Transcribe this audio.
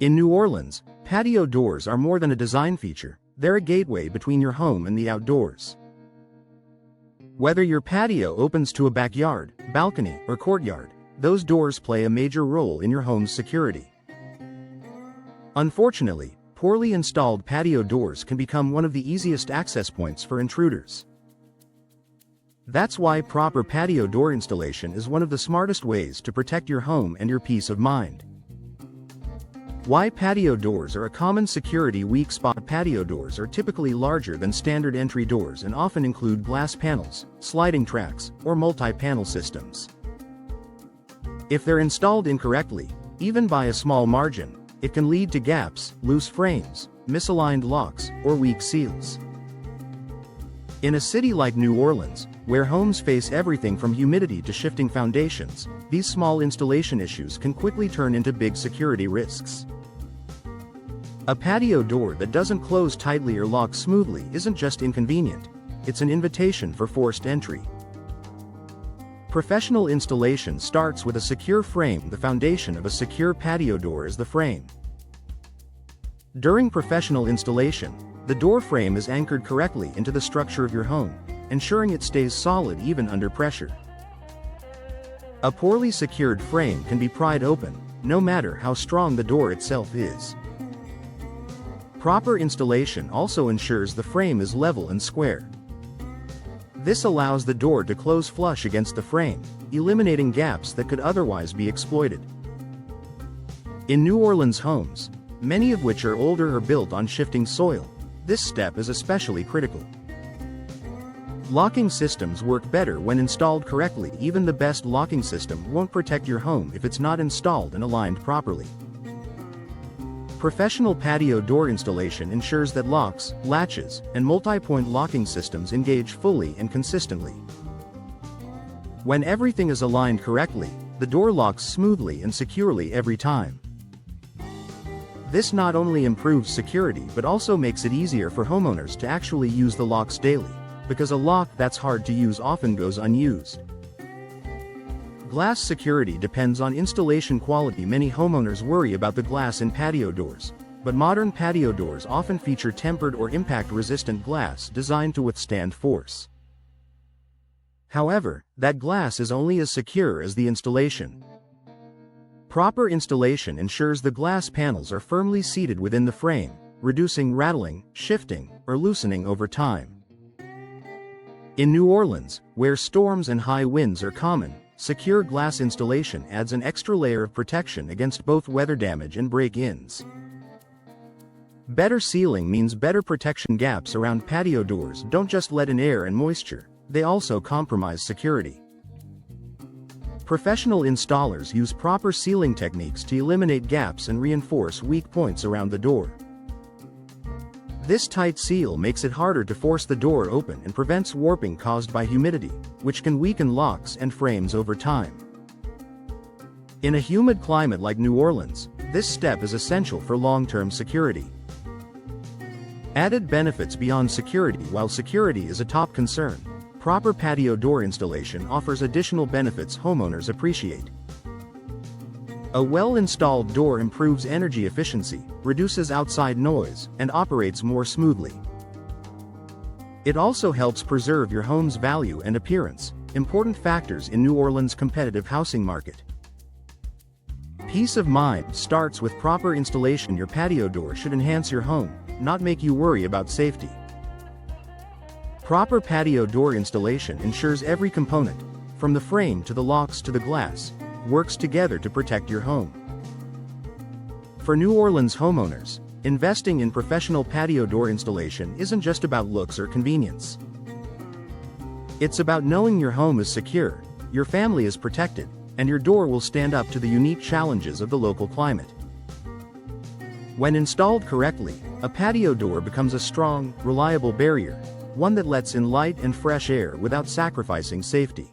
In New Orleans, patio doors are more than a design feature, they're a gateway between your home and the outdoors. Whether your patio opens to a backyard, balcony, or courtyard, those doors play a major role in your home's security. Unfortunately, poorly installed patio doors can become one of the easiest access points for intruders. That's why proper patio door installation is one of the smartest ways to protect your home and your peace of mind. Why patio doors are a common security weak spot. Patio doors are typically larger than standard entry doors and often include glass panels, sliding tracks, or multi-panel systems. If they're installed incorrectly, even by a small margin, it can lead to gaps, loose frames, misaligned locks, or weak seals. In a city like New Orleans, where homes face everything from humidity to shifting foundations, these small installation issues can quickly turn into big security risks. A patio door that doesn't close tightly or lock smoothly isn't just inconvenient, it's an invitation for forced entry. Professional installation starts with a secure frame. The foundation of a secure patio door is the frame. During professional installation, the door frame is anchored correctly into the structure of your home, ensuring it stays solid even under pressure. A poorly secured frame can be pried open, no matter how strong the door itself is. Proper installation also ensures the frame is level and square. This allows the door to close flush against the frame, eliminating gaps that could otherwise be exploited. In New Orleans homes, many of which are older or built on shifting soil, this step is especially critical. Locking systems work better when installed correctly. Even the best locking system won't protect your home if it's not installed and aligned properly. Professional patio door installation ensures that locks, latches, and multi-point locking systems engage fully and consistently. When everything is aligned correctly, the door locks smoothly and securely every time. This not only improves security but also makes it easier for homeowners to actually use the locks daily, because a lock that's hard to use often goes unused. Glass security depends on installation quality. Many homeowners worry about the glass in patio doors, but modern patio doors often feature tempered or impact-resistant glass designed to withstand force. However, that glass is only as secure as the installation. Proper installation ensures the glass panels are firmly seated within the frame, reducing rattling, shifting, or loosening over time. In New Orleans, where storms and high winds are common, secure glass installation adds an extra layer of protection against both weather damage and break-ins. Better sealing means better protection. Gaps around patio doors don't just let in air and moisture, they also compromise security. Professional installers use proper sealing techniques to eliminate gaps and reinforce weak points around the door. This tight seal makes it harder to force the door open and prevents warping caused by humidity, which can weaken locks and frames over time. In a humid climate like New Orleans, this step is essential for long-term security. Added benefits beyond security. While security is a top concern, proper patio door installation offers additional benefits homeowners appreciate. A well-installed door improves energy efficiency, reduces outside noise, and operates more smoothly. It also helps preserve your home's value and appearance, important factors in New Orleans' competitive housing market. Peace of mind starts with proper installation. Your patio door should enhance your home, not make you worry about safety. Proper patio door installation ensures every component, from the frame to the locks to the glass, works together to protect your home. For New Orleans homeowners, investing in professional patio door installation isn't just about looks or convenience. It's about knowing your home is secure, your family is protected, and your door will stand up to the unique challenges of the local climate. When installed correctly, a patio door becomes a strong, reliable barrier, one that lets in light and fresh air without sacrificing safety.